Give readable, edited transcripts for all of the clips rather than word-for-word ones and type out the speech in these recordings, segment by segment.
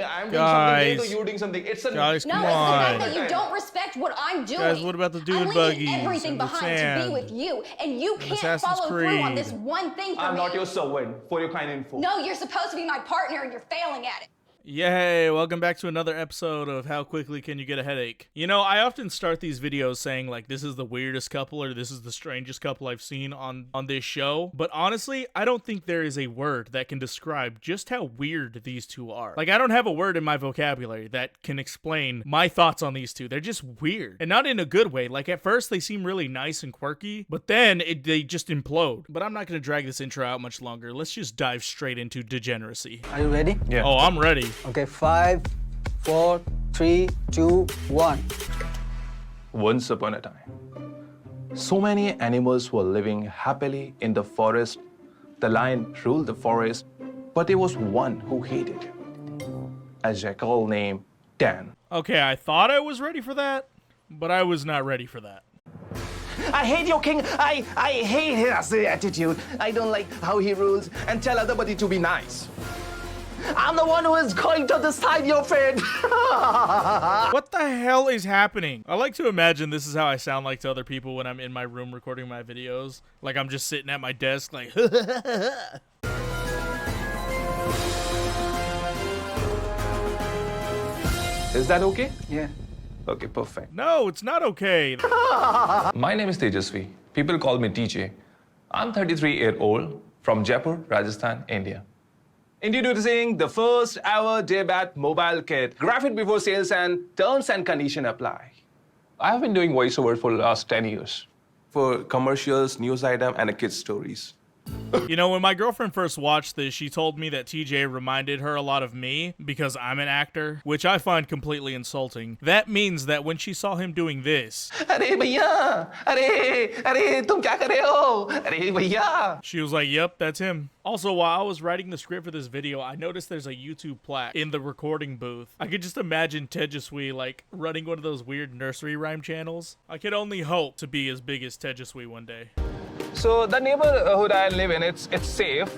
I'm doing something Guys. late or you're doing something. It's a Guys, No, come it's the fact on. that you don't respect what I'm doing. Guys, what about the dude I'm leaving buggies everything and the behind to sand be with you, and you can't Assassin's follow through on Creed? this one thing for I'm me. not your servant for your kind info. No, you're supposed to be my partner, and you're failing at it. Yay, welcome back to another episode of How Quickly Can You Get a Headache? You know, I often start these videos saying like this is the weirdest couple or this is the strangest couple I've seen on this show, but honestly, I don't think there is a word that can describe just how weird these two are. Like, I don't have a word in my vocabulary that can explain my thoughts on these two. They're just weird, and not in a good way. Like, at first they seem really nice and quirky, but then they just implode. But I'm not going to drag this intro out much longer. Let's just dive straight into degeneracy. Are you ready? Yeah. Oh, I'm ready. Okay, 5, 4, 3, 2, 1. Once upon a time, so many animals were living happily in the forest. The lion ruled the forest, but there was one who hated him, a jackal named Dan. Okay, I thought I was ready for that, but I was not ready for that. I hate your king. I hate his attitude. I don't like how he rules and tell everybody to be nice. I'm the one who is going to decide your fate. What the hell is happening? I like to imagine this is how I sound like to other people when I'm in my room recording my videos. Like I'm just sitting at my desk like Is that okay? Yeah. Okay, perfect. No, it's not okay. My name is Tejasvi. People call me TJ. I'm 33-year-old from Jaipur, Rajasthan, India. Introducing the first ever Daybat mobile kit. Graphic before sales and terms and condition apply. I have been doing voiceover for the last 10 years. For commercials, news item, and kids stories. You know, when my girlfriend first watched this, she told me that TJ reminded her a lot of me because I'm an actor, which I find completely insulting. That means that when she saw him doing this, Arey bhaiya! Arey, tum kya kar rahe ho? Arey bhaiya! she was like, yep, that's him. Also, while I was writing the script for this video, I noticed there's a YouTube plaque in the recording booth. I could just imagine Tejaswi like running one of those weird nursery rhyme channels. I could only hope to be as big as Tejaswi one day. So the neighborhood I live in, it's safe.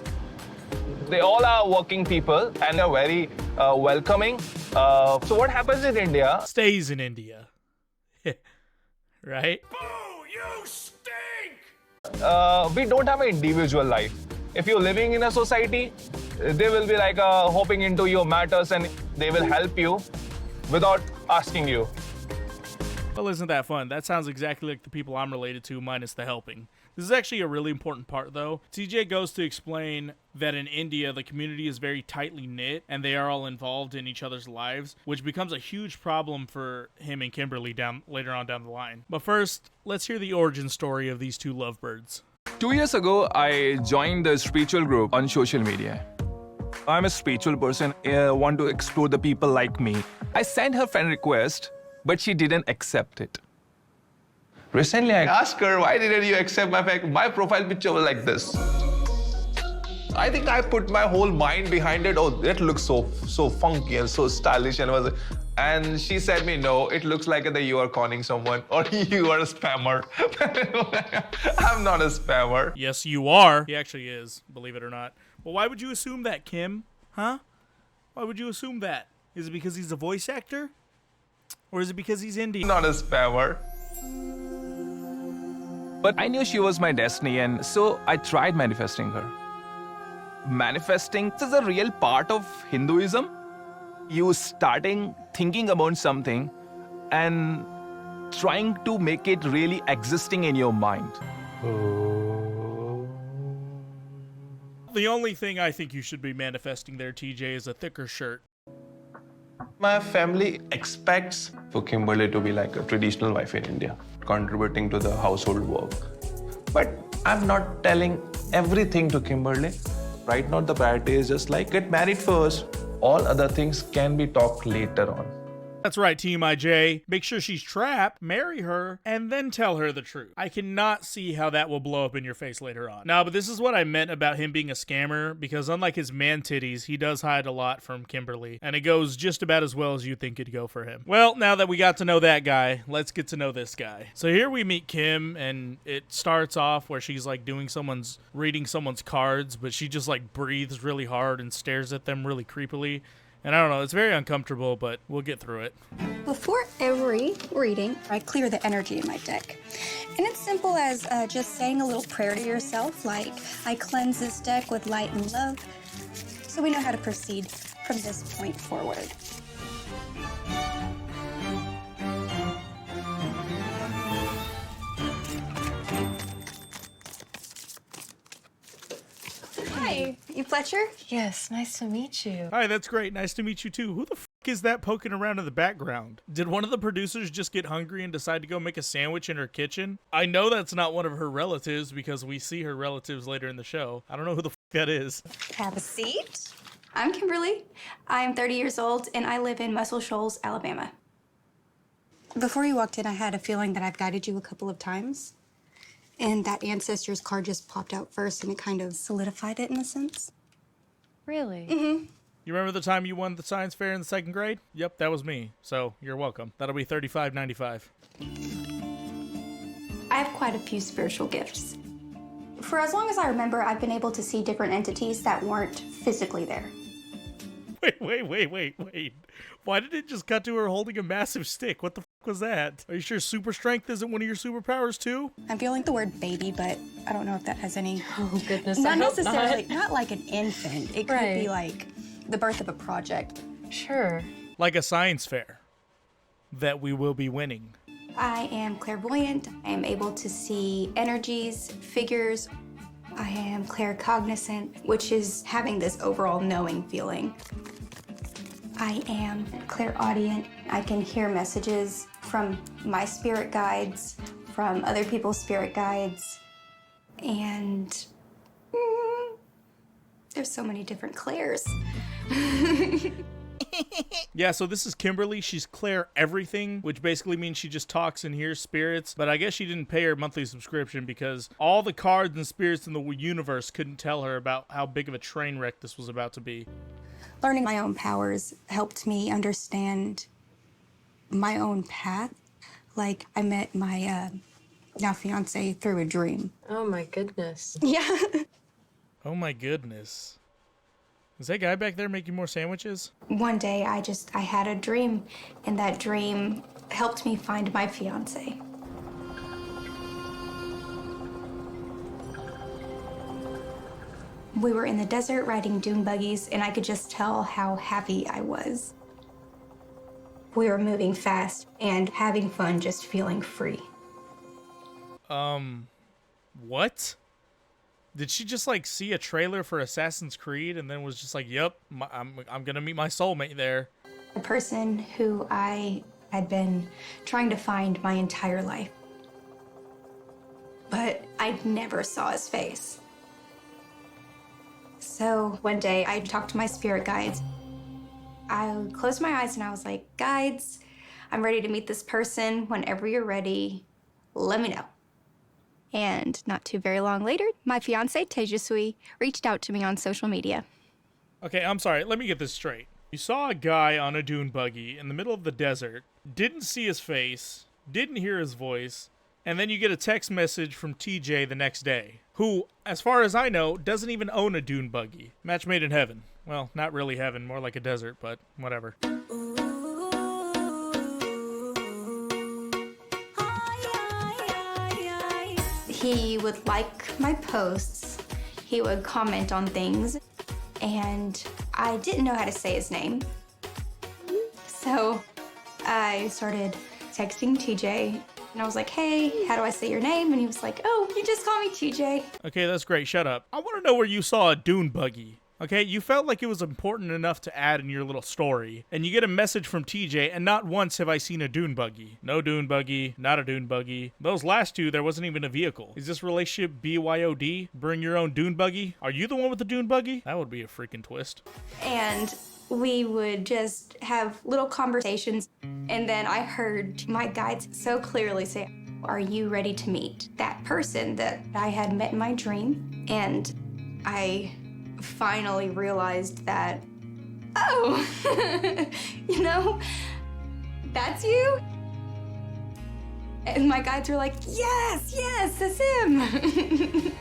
They all are working people and they're very welcoming. So what happens in India? Stays in India. Right? We don't have an individual life. If you're living in a society, they will be like hopping into your matters and they will help you without asking you. Well, isn't that fun? That sounds exactly like the people I'm related to, minus the helping. This is actually a really important part, though. TJ goes to explain that in India, the community is very tightly knit, and they are all involved in each other's lives, which becomes a huge problem for him and Kimberly later on down the line. But first, let's hear the origin story of these two lovebirds. 2 years ago, I joined the spiritual group on social media. I'm a spiritual person, want to explore the people like me. I sent her friend request, but she didn't accept it. Recently, I asked her, why didn't you accept my profile picture was like this? I think I put my whole mind behind it. Oh, that looks so funky and so stylish. And she said me, no, it looks like that you are conning someone or you are a spammer. I'm not a spammer. Yes, you are. He actually is, believe it or not. Well, why would you assume that, Kim? Huh? Why would you assume that? Is it because he's a voice actor? Or is it because he's Indian? Not a spammer. But I knew she was my destiny, and so I tried manifesting her. Manifesting is a real part of Hinduism. You starting thinking about something and trying to make it really existing in your mind. The only thing I think you should be manifesting there, TJ, is a thicker shirt. My family expects for Kimberly to be like a traditional wife in India, contributing to the household work. But I'm not telling everything to Kimberly. Right now, the priority is just like get married first. All other things can be talked later on. That's right, Team IJ. Make sure she's trapped, marry her, and then tell her the truth. I cannot see how that will blow up in your face later on. No, but this is what I meant about him being a scammer, because unlike his man titties, he does hide a lot from Kimberly, and it goes just about as well as you think it'd go for him. Well, now that we got to know that guy, let's get to know this guy. So here we meet Kim, and it starts off where she's like reading someone's cards, but she just like breathes really hard and stares at them really creepily. And I don't know, it's very uncomfortable, but we'll get through it. Before every reading, I clear the energy in my deck. And it's simple as just saying a little prayer to yourself, like, I cleanse this deck with light and love, so we know how to proceed from this point forward. Hi, you Fletcher? Yes, nice to meet you. Hi, that's great. Nice to meet you too. Who the f is that poking around in the background? Did one of the producers just get hungry and decide to go make a sandwich in her kitchen? I know that's not one of her relatives because we see her relatives later in the show. I don't know who the f that is. Have a seat. I'm Kimberly. I'm 30 years old, and I live in Muscle Shoals, Alabama. Before you walked in, I had a feeling that I've guided you a couple of times. And that ancestor's card just popped out first, and it kind of solidified it in a sense. Really? Mm-hmm. You remember the time you won the science fair in the 2nd grade? Yep, that was me. So you're welcome. That'll be $35.95. I have quite a few spiritual gifts. For as long as I remember, I've been able to see different entities that weren't physically there. Wait. Why did it just cut to her holding a massive stick? What the f was that? Are you sure super strength isn't one of your superpowers too? I'm feeling the word baby, but I don't know if that has any... Oh, goodness, Not I hope necessarily, not. not like an infant. It could Right. be like the birth of a project. Sure. Like a science fair that we will be winning. I am clairvoyant. I am able to see energies, figures. I am claircognizant, which is having this overall knowing feeling. I am clairaudient. I can hear messages from my spirit guides, from other people's spirit guides, and there's so many different clairs. Yeah, so this is Kimberly. She's Claire Everything, which basically means she just talks and hears spirits. But I guess she didn't pay her monthly subscription because all the cards and spirits in the universe couldn't tell her about how big of a train wreck this was about to be. Learning my own powers helped me understand my own path. Like, I met my now fiance through a dream. Oh my goodness. Yeah. Oh my goodness. Is that guy back there making more sandwiches? One day I had a dream, and that dream helped me find my fiance. We were in the desert riding dune buggies, and I could just tell how happy I was. We were moving fast and having fun, just feeling free. What? Did she just like see a trailer for Assassin's Creed and then was just like, "Yep, I'm gonna meet my soulmate there"? A person who I had been trying to find my entire life. But I never saw his face. So one day I talked to my spirit guides. I closed my eyes and I was like, "Guides, I'm ready to meet this person. Whenever you're ready, let me know." And not too very long later, my fiance, Tejaswi, reached out to me on social media. Okay, I'm sorry. Let me get this straight. You saw a guy on a dune buggy in the middle of the desert, didn't see his face, didn't hear his voice, and then you get a text message from TJ the next day, who, as far as I know, doesn't even own a dune buggy. Match made in heaven. Well, not really heaven, more like a desert, but whatever. He would like my posts, he would comment on things, and I didn't know how to say his name. So I started texting TJ, and I was like, "Hey, how do I say your name?" And he was like, "Oh, you just call me TJ." Okay, that's great. Shut up. I want to know where you saw a dune buggy. Okay, you felt like it was important enough to add in your little story, and you get a message from TJ, and not once have I seen a dune buggy. No dune buggy, not a dune buggy. Those last two, there wasn't even a vehicle. Is this relationship BYOD? Bring your own dune buggy? Are you the one with the dune buggy? That would be a freaking twist. And we would just have little conversations. And then I heard my guides so clearly say, "Are you ready to meet that person that I had met in my dream?" And I finally realized that, oh, you know, that's you? And my guides were like, yes, that's him.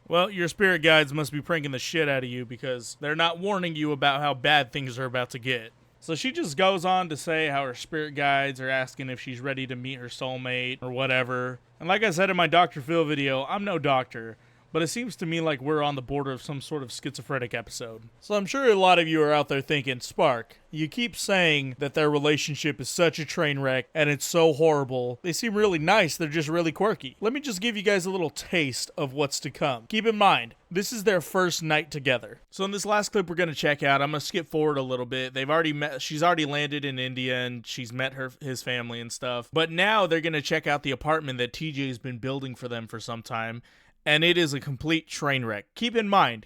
Well, your spirit guides must be pranking the shit out of you because they're not warning you about how bad things are about to get. So she just goes on to say how her spirit guides are asking if she's ready to meet her soulmate or whatever. And like I said in my Dr. Phil video, I'm no doctor, but it seems to me like we're on the border of some sort of schizophrenic episode. So I'm sure a lot of you are out there thinking, Spark, you keep saying that their relationship is such a train wreck and it's so horrible. They seem really nice, they're just really quirky. Let me just give you guys a little taste of what's to come. Keep in mind, this is their first night together. So in this last clip we're gonna check out, I'm gonna skip forward a little bit. They've already met, she's already landed in India and she's met his family and stuff. But now they're gonna check out the apartment that TJ's been building for them for some time. And it is a complete train wreck. Keep in mind,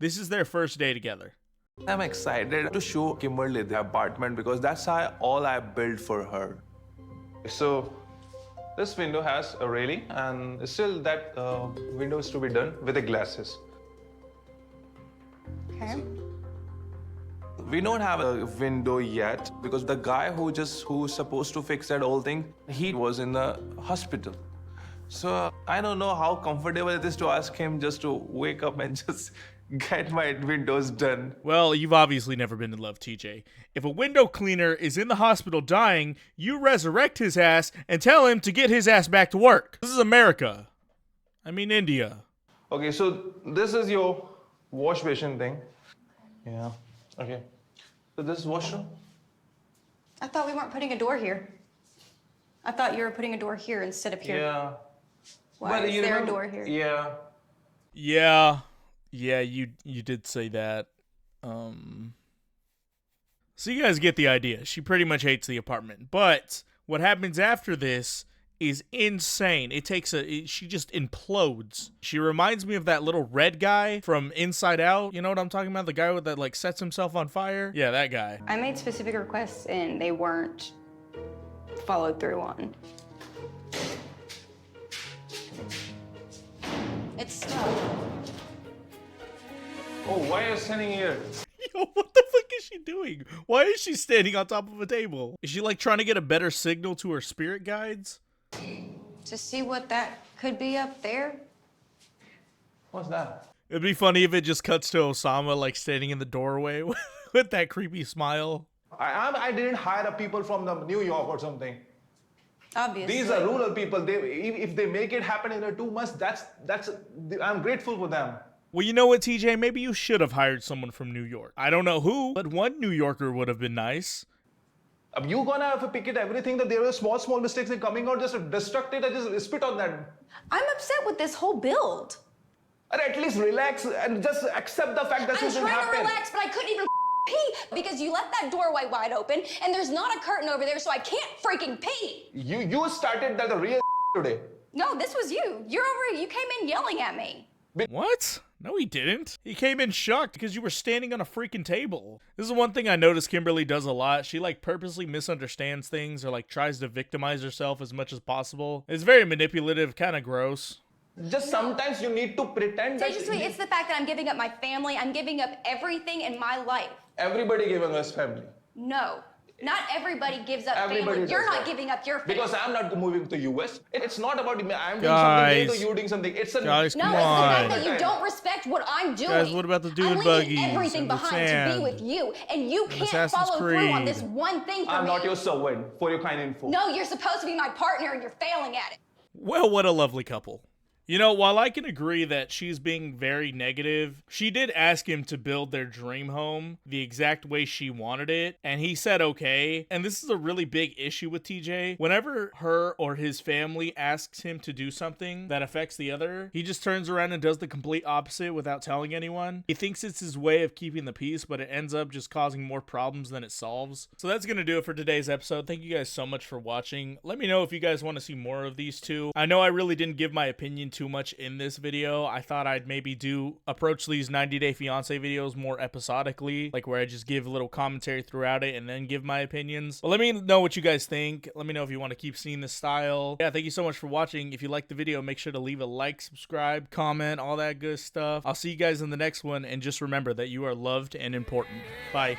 this is their first day together. I'm excited to show Kimberly the apartment because that's all I built for her. So this window has a railing and still that window is to be done with the glasses. Okay. We don't have a window yet because the guy who's supposed to fix that whole thing, he was in the hospital. So I don't know how comfortable it is to ask him just to wake up and just get my windows done. Well, you've obviously never been in love, TJ. If a window cleaner is in the hospital dying, you resurrect his ass and tell him to get his ass back to work. This is America. I mean India. Okay, so this is your wash basin thing. Yeah. Okay. So this is washroom. I thought we weren't putting a door here. I thought you were putting a door here instead of here. Yeah. Why But is you there a remember- door here? Yeah. Yeah, you did say that. So you guys get the idea. She pretty much hates the apartment. But what happens after this is insane. She just implodes. She reminds me of that little red guy from Inside Out. You know what I'm talking about? The guy that like sets himself on fire? Yeah, that guy. I made specific requests and they weren't followed through on. It's stuck. Oh, why are you standing here? Yo, what the fuck is she doing? Why is she standing on top of a table? Is she like trying to get a better signal to her spirit guides? To see what that could be up there. What's that? It'd be funny if it just cuts to Osama like standing in the doorway with that creepy smile. I didn't hire people from New York or something. Obviously. These are rural people. If they make it happen in 2 months, I'm grateful for them. Well, you know what, TJ? Maybe you should have hired someone from New York. I don't know who, but one New Yorker would have been nice. You gonna have to pick it everything that there are small mistakes in coming out, just destruct it and just spit on that. I'm upset with this whole build. Or at least relax and just accept the fact that I'm this will trying to happen. relax, but I couldn't even pee because you left that doorway wide open and there's not a curtain over there, so I can't freaking pee. You started that real today. No, this was you. You came in yelling at me. What? No, he didn't. He came in shocked because you were standing on a freaking table. This is one thing I noticed Kimberly does a lot. She like purposely misunderstands things or like tries to victimize herself as much as possible. It's very manipulative, kind of gross. Just sometimes you need to pretend that Tejasvi, it's the fact that I'm giving up my family. I'm giving up everything in my life. everybody giving us family. No, not everybody gives up Everybody family. does You're not that. giving up your family. Because I'm not moving to US. It's not about I'm doing Guys. something, you're doing something. It's a Guys, No, come it's the fact on. that you don't respect what I'm doing. Guys, what about the dude I'm buggies leaving everything and the behind to sand be with you, and you can't Assassin's follow through on Creed. this one thing for I'm me. not your servant for your kind info. No, you're supposed to be my partner, and you're failing at it. Well, what a lovely couple. You know, while I can agree that she's being very negative, she did ask him to build their dream home the exact way she wanted it, and he said okay. And this is a really big issue with TJ. Whenever her or his family asks him to do something that affects the other, he just turns around and does the complete opposite without telling anyone. He thinks it's his way of keeping the peace, but it ends up just causing more problems than it solves. So that's gonna do it for today's episode. Thank you guys so much for watching. Let me know if you guys want to see more of these two. I know I really didn't give my opinion too much in this video. I thought I'd maybe approach these 90 Day Fiancé videos more episodically, like where I just give a little commentary throughout it and then give my opinions. But let me know what you guys think. Let me know if you want to keep seeing this style. Yeah, thank you so much for watching. If you liked the video, make sure to leave a like, subscribe, comment, all that good stuff. I'll see you guys in the next one, and just remember that you are loved and important. Bye.